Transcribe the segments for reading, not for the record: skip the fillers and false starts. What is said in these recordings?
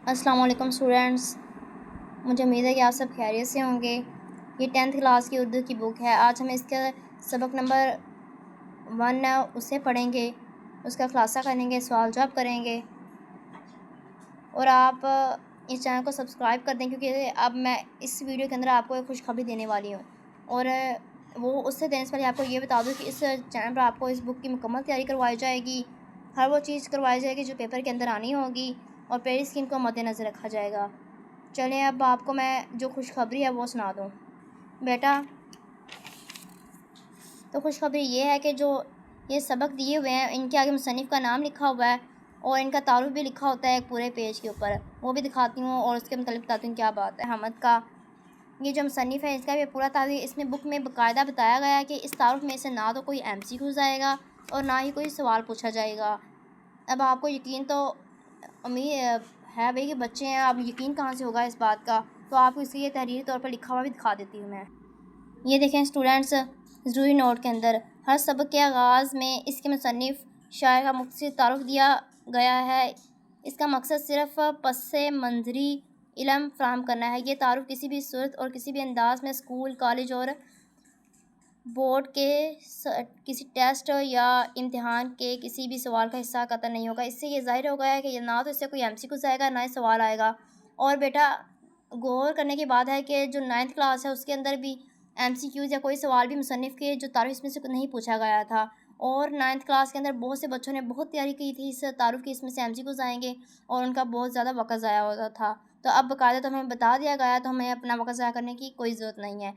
السلام علیکم اسٹوڈینٹس، مجھے امید ہے کہ آپ سب خیریت سے ہوں گے۔ یہ 10th کلاس کی اردو کی بک ہے۔ آج ہم اس کا سبق نمبر 1 ہے، اسے پڑھیں گے، اس کا خلاصہ کریں گے، سوال جواب کریں گے۔ اور آپ اس چینل کو سبسکرائب کر دیں، کیونکہ اب میں اس ویڈیو کے اندر آپ کو ایک خوشخبری دینے والی ہوں۔ اور وہ اس سے دینے سے پہلے آپ کو یہ بتا دوں کہ اس چینل پر آپ کو اس بک کی مکمل تیاری کروائی جائے گی، ہر وہ چیز کروائی جائے گی جو پیپر کے اندر آنی ہوگی، اور پہلی اسکیم کو مد نظر رکھا جائے گا۔ چلیں اب آپ کو میں جو خوشخبری ہے وہ سنا دوں بیٹا۔ تو خوشخبری یہ ہے کہ جو یہ سبق دیے ہوئے ہیں ان کے آگے مصنف کا نام لکھا ہوا ہے، اور ان کا تعارف بھی لکھا ہوتا ہے ایک پورے پیج کے اوپر، وہ بھی دکھاتی ہوں اور اس کے متعلق بتاتی ہوں کیا بات ہے۔ حمد کا یہ جو مصنف ہے اس کا بھی پورا تعارف اس میں بک میں باقاعدہ بتایا گیا ہے کہ اس تعارف میں سے نہ تو کوئی MCQs آئے گا اور نہ ہی کوئی سوال پوچھا جائے گا۔ اب آپ کو یقین تو امید ہے بھئی کہ بچے ہیں، آپ یقین کہاں سے ہوگا اس بات کا، تو آپ کو اس لیے تحریری طور پر لکھا ہوا بھی دکھا دیتی ہوں میں۔ یہ دیکھیں اسٹوڈینٹس، ضروری نوٹ کے اندر ہر سبق کے آغاز میں اس کے مصنف شاعر کا مختصر تعارف دیا گیا ہے۔ اس کا مقصد صرف پس منظری علم فراہم کرنا ہے۔ یہ تعارف کسی بھی صورت اور کسی بھی انداز میں اسکول، کالج اور بورڈ کے کسی ٹیسٹ یا امتحان کے کسی بھی سوال کا حصہ قطع نہیں ہوگا۔ اس سے یہ ظاہر ہو گیا ہے کہ نہ تو اس سے کوئی MCQs آئے گا، نہ ہی سوال آئے گا۔ اور بیٹا غور کرنے کی بات ہے کہ جو 9th کلاس ہے اس کے اندر بھی MCQs یا کوئی سوال بھی مصنف کے جو تعارف اس میں سے نہیں پوچھا گیا تھا، اور 9th کلاس کے اندر بہت سے بچوں نے بہت تیاری کی تھی اس تعارف کی، اس میں سے MCQs آئیں گے اور ان کا بہت زیادہ وقت ضائع ہوتا تھا۔ تو اب باقاعدہ تو ہمیں بتا دیا گیا، تو ہمیں اپنا وقت ضائع کرنے کی کوئی ضرورت نہیں ہے۔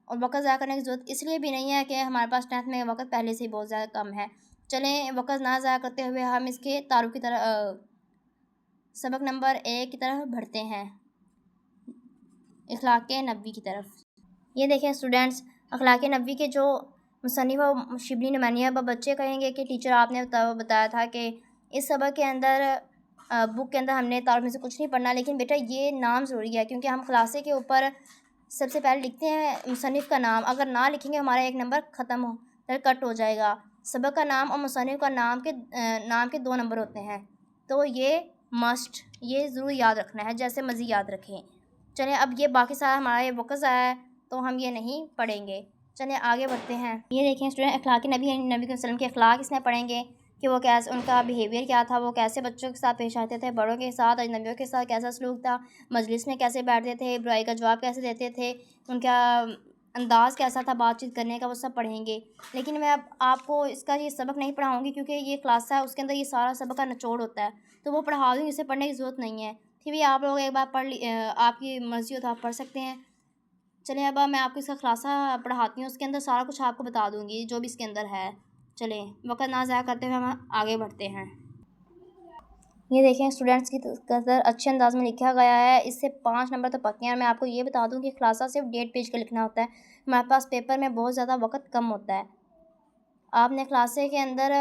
اور وقت ضائع کرنے کی ضرورت اس لیے بھی نہیں ہے کہ ہمارے پاس 10th میں وقت پہلے سے ہی بہت زیادہ کم ہے۔ چلیں وقت نہ ضائع کرتے ہوئے ہم اس کے تعارف کی طرح سبق نمبر 1 کی طرف بڑھتے ہیں، اخلاق نبوی کی طرف۔ یہ دیکھیں اسٹوڈینٹس، اخلاق نبوی کے جو مصنف و شبلی نمائندہ، اب بچے کہیں گے کہ ٹیچر آپ نے بتایا تھا کہ اس سبق کے اندر بک کے اندر ہم نے تعارف میں سے کچھ نہیں پڑھنا، لیکن بیٹا یہ نام ضروری ہے، کیونکہ ہم خلاصے کے اوپر سب سے پہلے لکھتے ہیں مصنف کا نام۔ اگر نہ لکھیں گے ہمارا ایک نمبر ختم کٹ ہو جائے گا۔ سبق کا نام اور مصنف کا نام کے 2 نمبر ہوتے ہیں، تو یہ مسٹ، یہ ضرور یاد رکھنا ہے، جیسے مزید یاد رکھیں۔ چلیں اب یہ باقی سارا ہمارا یہ وقت ضائع ہے تو ہم یہ نہیں پڑھیں گے۔ چلیں آگے بڑھتے ہیں۔ یہ دیکھیں اسٹوڈنٹ، اخلاق نبی کے وسلم کے اخلاق اس میں پڑھیں گے کہ وہ کیسے، ان کا بیہیویئر کیا تھا، وہ کیسے بچوں کے ساتھ پیش آتے تھے، بڑوں کے ساتھ، اجنبیوں کے ساتھ کیسا سلوک تھا، مجلس میں کیسے بیٹھتے تھے، برائی کا جواب کیسے دیتے تھے، ان کا انداز کیسا تھا بات چیت کرنے کا، وہ سب پڑھیں گے۔ لیکن میں اب آپ کو اس کا یہ سبق نہیں پڑھاؤں گی، کیونکہ یہ کلاس ہے، اس کے اندر یہ سارا سبق کا نچوڑ ہوتا ہے، تو وہ پڑھا دوں گی، اسے پڑھنے کی ضرورت نہیں ہے۔ پھر بھی آپ لوگ ایک بار پڑھ آپ کی مرضی ہو تو آپ پڑھ سکتے ہیں۔ چلیں اب میں آپ کو اس کا خلاصہ پڑھاتی ہوں، اس کے اندر سارا کچھ آپ کو بتا دوں گی جو بھی اس کے اندر ہے۔ چلیں وقت نہ ضائع کرتے ہوئے ہم آگے بڑھتے ہیں۔ یہ دیکھیں اسٹوڈنٹس کی قدر اچھے انداز میں لکھا گیا ہے، اس سے 5 نمبر تو پکے ہیں۔ میں آپ کو یہ بتا دوں کہ خلاصہ صرف 1.5 پیج کا لکھنا ہوتا ہے، ہمارے پاس پیپر میں بہت زیادہ وقت کم ہوتا ہے۔ آپ نے خلاصے کے اندر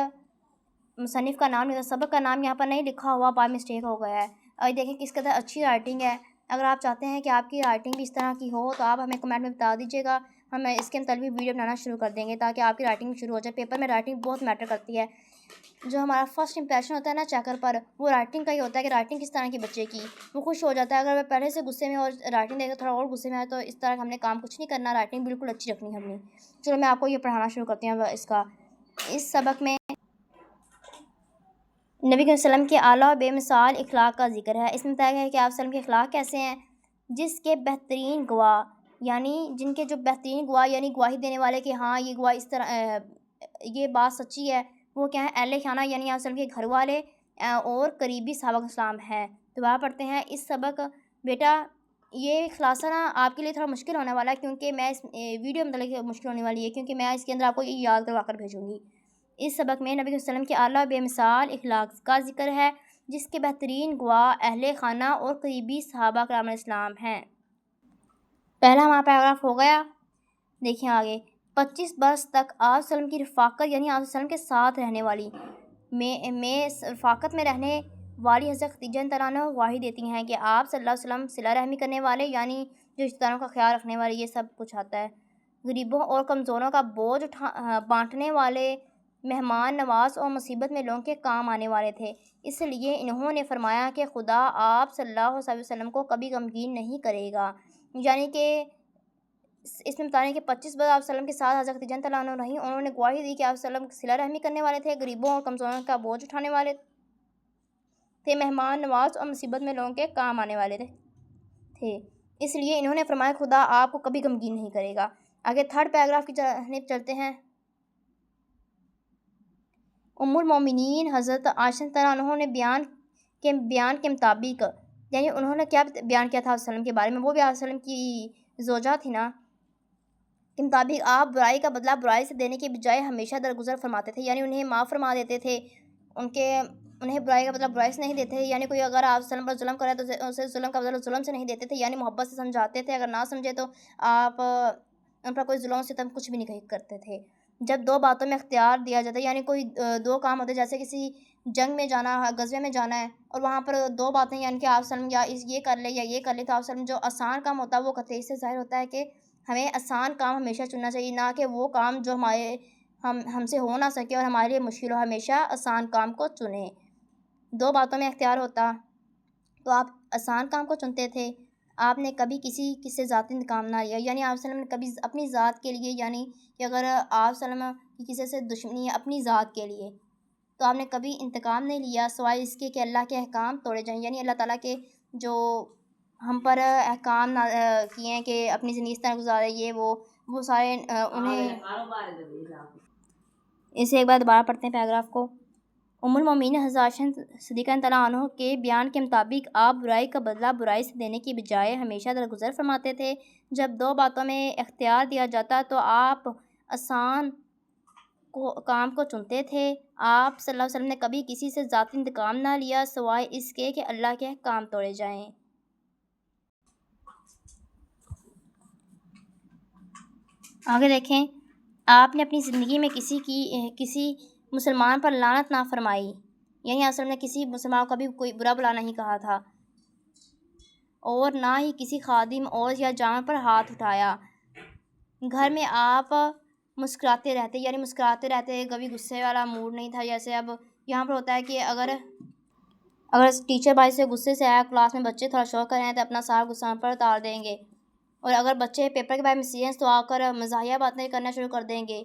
مصنف کا نام لکھا، سبق کا نام یہاں پر نہیں لکھا ہوا، بائی مسٹیک ہو گیا ہے۔ اور دیکھیں کس قدر اچھی رائٹنگ ہے۔ اگر آپ چاہتے ہیں کہ آپ کی رائٹنگ بھی اس طرح کی ہو تو آپ ہمیں کمنٹ میں بتا دیجیے گا، ہم اس کے متعلق ویڈیو بنانا شروع کر دیں گے تاکہ آپ کی رائٹنگ شروع ہو جائے۔ پیپر میں رائٹنگ بہت میٹر کرتی ہے، جو ہمارا فرسٹ امپریشن ہوتا ہے نا چیکر پر، وہ رائٹنگ کا ہی ہوتا ہے کہ رائٹنگ کس طرح کی بچے کی، وہ خوش ہو جاتا ہے۔ اگر وہ پہلے سے غصے میں اور رائٹنگ دیکھ کر تھوڑا اور غصے میں آئے تو اس طرح کا ہم نے کام کچھ نہیں کرنا، رائٹنگ بالکل اچھی رکھنی ہے ہم نے۔ چلو میں آپ کو یہ پڑھانا شروع کرتی ہوں۔ اس سبق میں نبی صلی اللہ علیہ وسلم کے اعلیٰ و بے مثال اخلاق کا ذکر ہے۔ اس میں بتایا گیا ہے کہ آپ وسلم کے اخلاق کیسے ہیں، جس کے بہترین گواہ، یعنی جن کے جو بہترین گواہ، یعنی گواہی دینے والے کہ ہاں یہ گواہ اس طرح یہ بات سچی ہے، وہ کیا ہے، اہل خانہ یعنی آپ وسلم کے گھر والے اور قریبی صحابہ کرام ہے۔ دوبارہ پڑھتے ہیں اس سبق۔ بیٹا یہ خلاصہ نا آپ کے لیے تھوڑا مشکل ہونے والا ہے، کیونکہ میں اس ویڈیو میں مطلب مشکل ہونے والی ہے، کیونکہ میں اس کے اندر آپ کو یہ یاد کروا کر بھیجوں گی۔ اس سبق میں نبی صلی اللہ علیہ وسلم کے اعلیٰ بے مثال اخلاق کا ذکر ہے، جس کے بہترین گواہ اہل خانہ اور قریبی صحابہ کرام اسلام ہیں۔ پہلا ہمارا پیراگراف ہو گیا، دیکھیں آگے۔ 25 برس تک آپ وسلم کی رفاقت یعنی آپ وسلم کے ساتھ رہنے والی رفاقت میں رہنے والی حضرت خدیجہ رضی اللہ عنہا گواہی دیتی ہیں کہ آپ صلی اللہ علیہ وسلم صلہ رحمی کرنے والے، یعنی جو رشتہ داروں کا خیال رکھنے والے، یہ سب کچھ آتا ہے، غریبوں اور کمزوروں کا بوجھ بانٹنے والے، مہمان نواز اور مصیبت میں لوگوں کے کام آنے والے تھے، اس لیے انہوں نے فرمایا کہ خدا آپ صلی اللہ علیہ وسلم کو کبھی غمگین نہیں کرے گا۔ یعنی کہ اس میں بتانے کہ 25 برس آپ وسلم کے ساتھ حضرت خدیجہ رضی اللہ عنہا رہیں، انہوں نے گواہی دی کہ آپ وسلم صلہ رحمی کرنے والے تھے، غریبوں اور کمزوروں کا بوجھ اٹھانے والے تھے، مہمان نواز اور مصیبت میں لوگوں کے کام آنے والے تھے، اس لیے انہوں نے فرمایا خدا آپ کو کبھی غمگین نہیں کرے گا۔ آگے تھرڈ پیراگراف کی جانب چلتے ہیں۔ ام المومنین حضرت عائشہ رضی اللہ عنہا نے بیان کے مطابق، یعنی انہوں نے کیا بیان کیا تھا آپ وسلم کے بارے میں، وہ بھی آپ وسلم کی زوجہ تھی نا، کے مطابق آپ برائی کا بدلہ برائی سے دینے کے بجائے ہمیشہ درگزر فرماتے تھے، یعنی انہیں معاف فرما دیتے تھے، انہیں برائی کا بدلہ برائی سے نہیں دیتے تھے، یعنی کوئی اگر آپ وسلم پر ظلم کرے تو اسے ظلم کا بدلہ ظلم سے نہیں دیتے تھے، یعنی محبت سے سمجھاتے تھے، اگر نہ سمجھے تو آپ ان پر کوئی ظلم ستم کچھ بھی نہیں کرتے تھے۔ جب دو باتوں میں اختیار دیا جاتا ہے، یعنی کوئی دو کام ہوتے ہیں، جیسے کسی جنگ میں جانا، غزوے میں جانا ہے، اور وہاں پر دو باتیں، یعنی کہ آپ وسلم یا یہ کر لے یا یہ کر لے، تو آپ وسلم جو آسان کام ہوتا ہے وہ کرتے ہیں۔ اس سے ظاہر ہوتا ہے کہ ہمیں آسان کام ہمیشہ چننا چاہیے، نہ کہ وہ کام جو ہم سے ہو نہ سکے اور ہمارے لیے مشکل ہو، ہمیشہ آسان کام کو چنیں۔ دو باتوں میں اختیار ہوتا تو آپ آسان کام کو چنتے تھے، آپ نے کبھی کسی سے ذاتی انتقام نہ لیا، یعنی آپ وسلم نے کبھی اپنی ذات کے لیے، یعنی کہ اگر آپ وسلم کی کسی سے دشمنی ہے اپنی ذات کے لیے، تو آپ نے کبھی انتقام نہیں لیا سوائے اس کے کہ اللہ کے احکام توڑے جائیں، یعنی اللہ تعالیٰ کے جو ہم پر احکام کیے ہیں کہ اپنی زندگی اس طرح گزارے، یہ وہ سارے انہیں اسے ایک بار دوبارہ پڑھتے ہیں پیراگراف کو۔ ام المومنین حضرت عائشہ صدیقہ رضی اللہ عنہا کے بیان کے مطابق آپ برائی کا بدلہ برائی سے دینے کی بجائے ہمیشہ درگزر فرماتے تھے، جب دو باتوں میں اختیار دیا جاتا تو آپ آسان کام کو چنتے تھے، آپ صلی اللہ علیہ وسلم نے کبھی کسی سے ذاتی انتقام نہ لیا سوائے اس کے کہ اللہ کے احکام توڑے جائیں۔ آگے دیکھیں، آپ نے اپنی زندگی میں کسی مسلمان پر لعنت نہ فرمائی، یعنی آپ نے کسی مسلمان کو کبھی کوئی برا بلا نہیں کہا تھا، اور نہ ہی کسی خادم عورت یا جانور پر ہاتھ اٹھایا۔ گھر میں آپ مسکراتے رہتے، یعنی مسکراتے رہتے، کبھی غصے والا موڈ نہیں تھا، جیسے اب یہاں پر ہوتا ہے کہ اگر ٹیچر بھائی سے غصے سے آیا کلاس میں، بچے تھوڑا شور کر رہے ہیں تو اپنا سارا غصہ ہم پر اتار دیں گے، اور اگر بچے پیپر کے بارے میں سیریس تو آ کر مزاحیہ باتیں کرنا شروع کر دیں گے،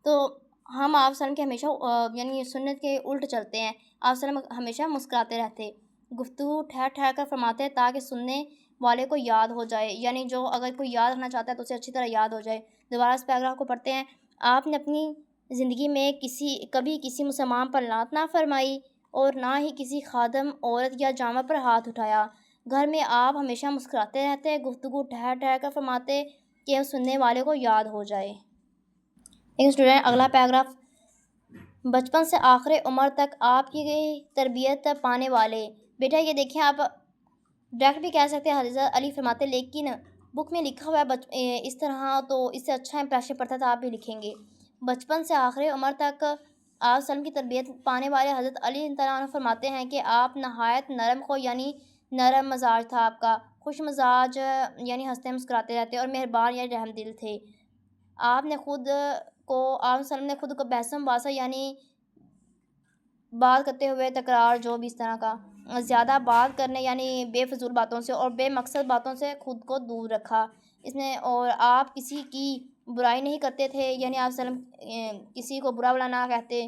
تو ہم آپ وسلم کے ہمیشہ یعنی سنت کے الٹ چلتے ہیں، آپ وسلم ہمیشہ مسکراتے رہتے، گفتگو ٹھہر ٹھہر کر فرماتے ہیں تاکہ سننے والے کو یاد ہو جائے، یعنی جو اگر کوئی یاد رکھنا چاہتا ہے تو اسے اچھی طرح یاد ہو جائے۔ دوبارہ اس پیراگراف کو پڑھتے ہیں۔ آپ نے اپنی زندگی میں کبھی کسی مسلمان پر لعنت نہ فرمائی اور نہ ہی کسی خادم عورت یا جانور پر ہاتھ اٹھایا۔ گھر میں آپ ہمیشہ مسکراتے رہتے، گفتگو ٹھہر ٹھہر کر فرماتے کہ سننے والے کو یاد ہو جائے۔ ایک اسٹوڈنٹ، اگلا پیراگراف، بچپن سے آخر عمر تک آپ کی تربیت پانے والے بیٹا، یہ دیکھیں آپ ڈائریکٹ بھی کہہ سکتے ہیں، حضرت علی فرماتے، لیکن بک میں لکھا ہوا ہے اس طرح تو اس سے اچھا امپریشن پڑتا تھا، آپ بھی لکھیں گے۔ بچپن سے آخر عمر تک آپ وسلم کی تربیت پانے والے حضرت علی رضی اللہ عنہ فرماتے ہیں کہ آپ نہایت نرم خو، یعنی نرم مزاج تھا آپ کا، خوش مزاج یعنی ہنستے مسکراتے رہتے، اور مہربان یعنی رحم دل تھے۔ آپ وسلم نے خود کو بحثم باسا، یعنی بات کرتے ہوئے تکرار، جو بھی اس طرح کا زیادہ بات کرنے یعنی بے فضول باتوں سے اور بے مقصد باتوں سے خود کو دور رکھا اس نے، اور آپ کسی کی برائی نہیں کرتے تھے، یعنی آپ وسلم کسی کو برا بلا نہ کہتے،